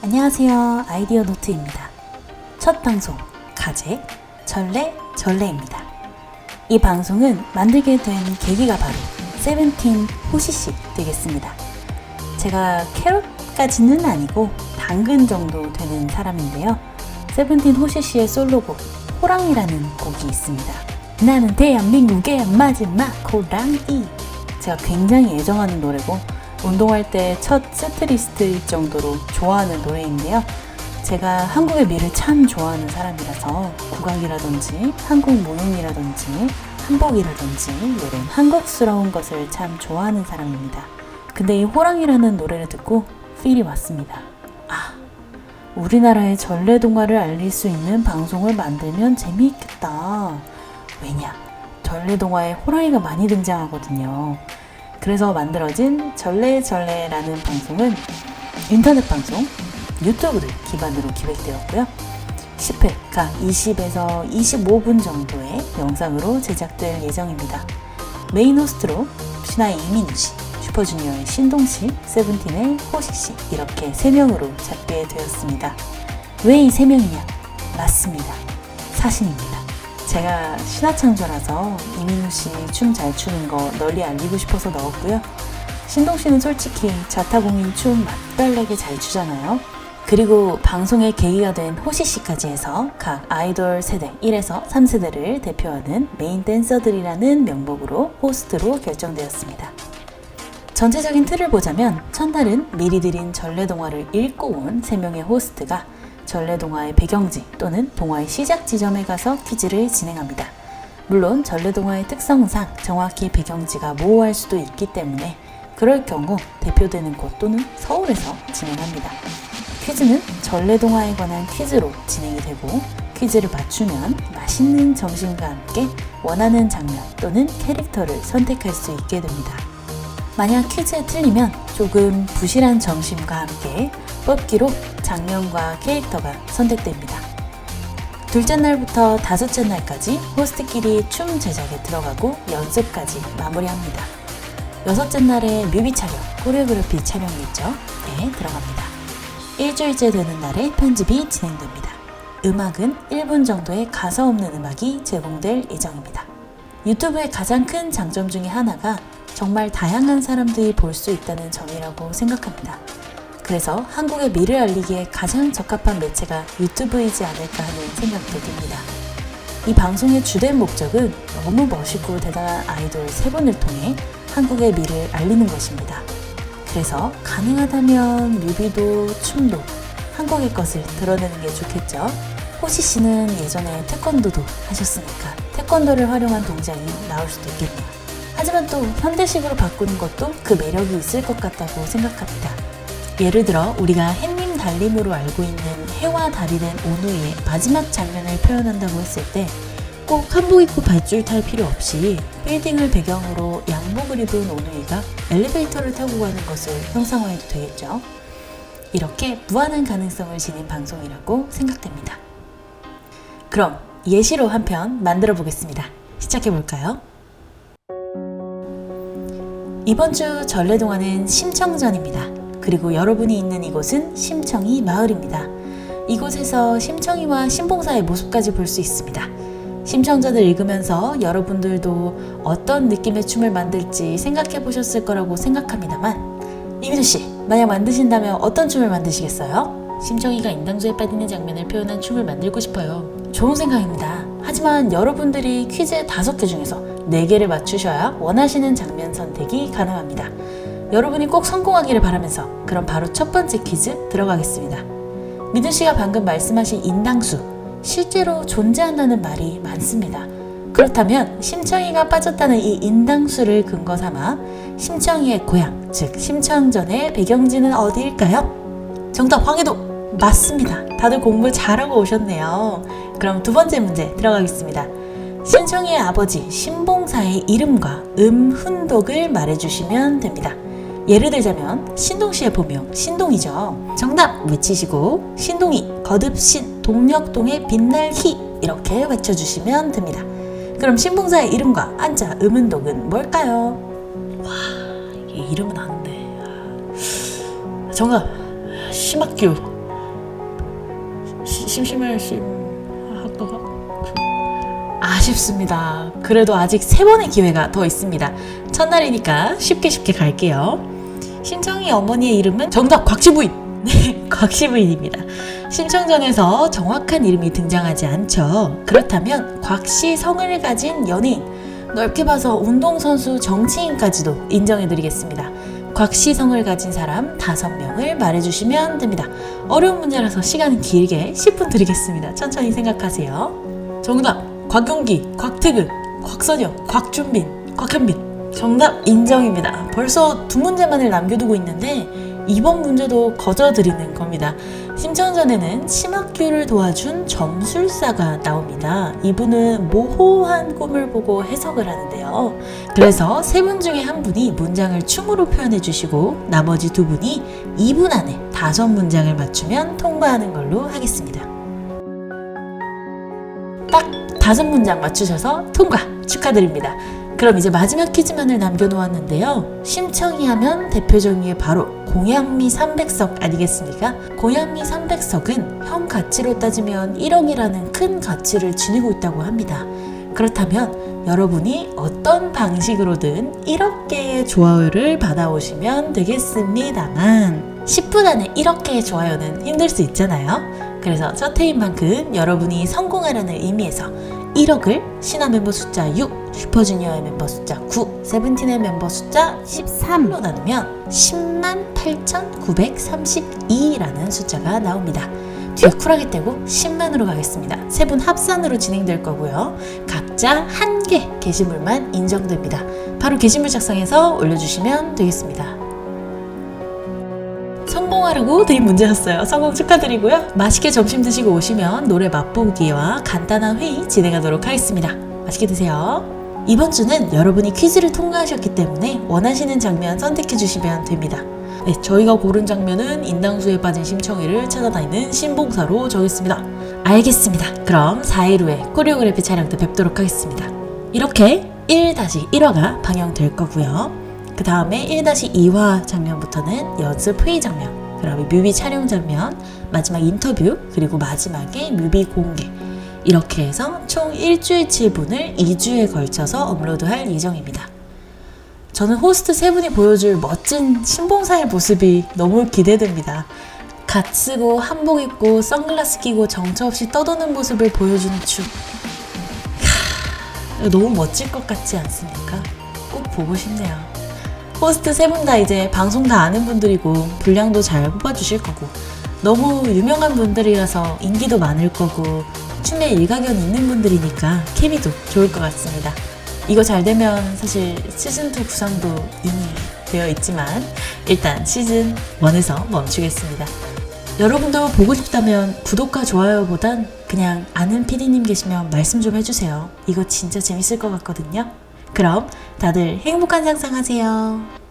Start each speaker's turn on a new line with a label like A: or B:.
A: 안녕하세요. 아이디어 노트입니다. 첫 방송 가제 전래입니다. 이 방송은 만들게 된 계기가 바로 세븐틴 호시씨 되겠습니다. 제가 캐럿까지는 아니고 당근 정도 되는 사람인데요. 세븐틴 호시씨의 솔로곡 호랑이라는 곡이 있습니다. 나는 대한민국의 마지막 호랑이. 제가 굉장히 애정하는 노래고 운동할 때 첫 세트리스트일 정도로 좋아하는 노래인데요. 제가 한국의 미를 참 좋아하는 사람이라서 국악이라든지 한국 무용이라든지 한복이라든지 이런 한국스러운 것을 참 좋아하는 사람입니다. 근데 이 호랑이라는 노래를 듣고 필이 왔습니다. 우리나라의 전래동화를 알릴 수 있는 방송을 만들면 재미있겠다. 왜냐? 전래동화에 호랑이가 많이 등장하거든요. 그래서 만들어진 전래라는 방송은 인터넷 방송, 유튜브를 기반으로 기획되었고요. 10회, 각 20에서 25분 정도의 영상으로 제작될 예정입니다. 메인 호스트로 신화의 이민우씨, 슈퍼주니어의 신동씨, 세븐틴의 호시씨 이렇게 3명으로 잡게 되었습니다. 왜 이 3명이냐? 맞습니다. 사신입니다. 제가 신화창조라서 이민우씨 춤 잘 추는 거 널리 알리고 싶어서 넣었고요. 신동씨는 솔직히 자타공인 춤 맛깔나게 잘 추잖아요. 그리고 방송의 계기가 된 호시씨까지 해서 각 아이돌 세대 1에서 3세대를 대표하는 메인 댄서들이라는 명목으로 호스트로 결정되었습니다. 전체적인 틀을 보자면 첫날은 미리 드린 전래동화를 읽고 온 3명의 호스트가 전래동화의 배경지 또는 동화의 시작 지점에 가서 퀴즈를 진행합니다. 물론 전래동화의 특성상 정확히 배경지가 모호할 수도 있기 때문에 그럴 경우 대표되는 곳 또는 서울에서 진행합니다. 퀴즈는 전래동화에 관한 퀴즈로 진행이 되고 퀴즈를 맞추면 맛있는 점심과 함께 원하는 장면 또는 캐릭터를 선택할 수 있게 됩니다. 만약 퀴즈에 틀리면 조금 부실한 점심과 함께 뽑기로 장면과 캐릭터가 선택됩니다. 둘째 날부터 다섯째 날까지 호스트끼리 춤 제작에 들어가고 연습까지 마무리합니다. 여섯째 날에 뮤비 촬영, 코리오그래피 촬영이 있죠. 네, 들어갑니다. 일주일째 되는 날에 편집이 진행됩니다. 음악은 1분 정도의 가사 없는 음악이 제공될 예정입니다. 유튜브의 가장 큰 장점 중에 하나가 정말 다양한 사람들이 볼 수 있다는 점이라고 생각합니다. 그래서 한국의 미를 알리기에 가장 적합한 매체가 유튜브이지 않을까 하는 생각도 듭니다. 이 방송의 주된 목적은 너무 멋있고 대단한 아이돌 3분을 통해 한국의 미를 알리는 것입니다. 그래서 가능하다면 뮤비도 춤도 한국의 것을 드러내는 게 좋겠죠. 호시씨는 예전에 태권도도 하셨으니까 태권도를 활용한 동작이 나올 수도 있겠네요. 하지만 또 현대식으로 바꾸는 것도 그 매력이 있을 것 같다고 생각합니다. 예를 들어 우리가 햇님 달림으로 알고 있는 해와 달이 된 오누이의 마지막 장면을 표현한다고 했을 때 꼭 한복 입고 밧줄 탈 필요 없이 빌딩을 배경으로 양복을 입은 오누이가 엘리베이터를 타고 가는 것을 형상화해도 되겠죠. 이렇게 무한한 가능성을 지닌 방송이라고 생각됩니다. 그럼 예시로 한 편 만들어 보겠습니다. 시작해 볼까요? 이번 주 전래동화는 심청전입니다. 그리고 여러분이 있는 이곳은 심청이 마을입니다. 이곳에서 심청이와 신봉사의 모습까지 볼 수 있습니다. 심청전을 읽으면서 여러분들도 어떤 느낌의 춤을 만들지 생각해 보셨을 거라고 생각합니다만 이민우씨, 만약 만드신다면 어떤 춤을 만드시겠어요? 심청이가 인당수에 빠지는 장면을 표현한 춤을 만들고 싶어요. 좋은 생각입니다. 하지만 여러분들이 퀴즈 5개 중에서 4개를 맞추셔야 원하시는 장면 선택이 가능합니다. 여러분이 꼭 성공하기를 바라면서 그럼 바로 첫 번째 퀴즈 들어가겠습니다. 민우씨가 방금 말씀하신 인당수, 실제로 존재한다는 말이 많습니다. 그렇다면 심청이가 빠졌다는 이 인당수를 근거 삼아 심청이의 고향, 즉 심청전의 배경지는 어디일까요? 정답 황해도! 맞습니다. 다들 공부 잘하고 오셨네요. 그럼 두 번째 문제 들어가겠습니다. 심청이의 아버지 신봉사의 이름과 음훈독을 말해주시면 됩니다. 예를 들자면 신동씨의 본명 신동이죠. 정답 외치시고 신동이 거듭신 동력동의 빛날 희 이렇게 외쳐주시면 됩니다. 그럼 신봉사의 이름과 한자 음운독은 뭘까요? 와, 이게 이름은 아는데. 정답 심학규. 아쉽습니다. 그래도 아직 3번의 기회가 더 있습니다. 첫날이니까 쉽게 갈게요. 신청이 어머니의 이름은 정답 곽시부인. 네, 곽시부인입니다. 신청전에서 정확한 이름이 등장하지 않죠. 그렇다면 곽시성을 가진 연예인, 넓게 봐서 운동선수, 정치인까지도 인정해드리겠습니다. 곽시성을 가진 사람 5명을 말해주시면 됩니다. 어려운 문제라서 시간은 길게 10분 드리겠습니다. 천천히 생각하세요. 정답 곽용기, 곽태근, 곽선영, 곽준빈, 곽현빈. 정답 인정입니다. 벌써 2문제만을 남겨두고 있는데 이번 문제도 거저드리는 겁니다. 심청전에는 심학규를 도와준 점술사가 나옵니다. 이분은 모호한 꿈을 보고 해석을 하는데요. 그래서 3분 중에 1분이 문장을 춤으로 표현해 주시고 나머지 2분이 2분 안에 5문장을 맞추면 통과하는 걸로 하겠습니다. 딱 5문장 맞추셔서 통과 축하드립니다. 그럼 이제 마지막 퀴즈만을 남겨놓았는데요. 심청이 하면 대표적인 게 바로 공양미 300석 아니겠습니까? 공양미 300석은 현 가치로 따지면 1억이라는 큰 가치를 지니고 있다고 합니다. 그렇다면 여러분이 어떤 방식으로든 1억 개의 좋아요를 받아오시면 되겠습니다만 10분 안에 1억 개의 좋아요는 힘들 수 있잖아요. 그래서 첫 회인 만큼 여러분이 성공하라는 의미에서 1억을 신화 멤버 숫자 6, 슈퍼주니어의 멤버 숫자 9, 세븐틴의 멤버 숫자 13로 나누면 108,932라는 숫자가 나옵니다. 뒤에 쿨하게 떼고 10만으로 가겠습니다. 3분 합산으로 진행될 거고요. 각자 1개 게시물만 인정됩니다. 바로 게시물 작성해서 올려주시면 되겠습니다. 성공하라고 드린 문제였어요. 성공 축하드리고요. 맛있게 점심 드시고 오시면 노래 맛보기와 간단한 회의 진행하도록 하겠습니다. 맛있게 드세요. 이번 주는 여러분이 퀴즈를 통과하셨기 때문에 원하시는 장면 선택해 주시면 됩니다. 네, 저희가 고른 장면은 인당수에 빠진 심청이를 찾아다니는 신봉사로 정했습니다. 알겠습니다. 그럼 4일 후에 코리오그래피 촬영 때 뵙도록 하겠습니다. 이렇게 1-1화가 방영될 거고요. 그 다음에 1-2화 장면부터는 연습 회의 장면, 그 다음에 뮤비 촬영 장면, 마지막 인터뷰, 그리고 마지막에 뮤비 공개. 이렇게 해서 총 일주일 7분을 2주에 걸쳐서 업로드할 예정입니다. 저는 호스트 3분이 보여줄 멋진 신봉사의 모습이 너무 기대됩니다. 갓 쓰고 한복 입고 선글라스 끼고 정처 없이 떠도는 모습을 보여주는 춤. 너무 멋질 것 같지 않습니까? 꼭 보고 싶네요. 호스트 3분 다 이제 방송 다 아는 분들이고 분량도 잘 뽑아주실 거고 너무 유명한 분들이라서 인기도 많을 거고 춤에 일가견 있는 분들이니까 케미도 좋을 것 같습니다. 이거 잘 되면 사실 시즌2 구상도 이미 되어 있지만 일단 시즌1에서 멈추겠습니다. 여러분도 보고 싶다면 구독과 좋아요보단 그냥 아는 PD님 계시면 말씀 좀 해주세요. 이거 진짜 재밌을 것 같거든요. 그럼 다들 행복한 상상하세요.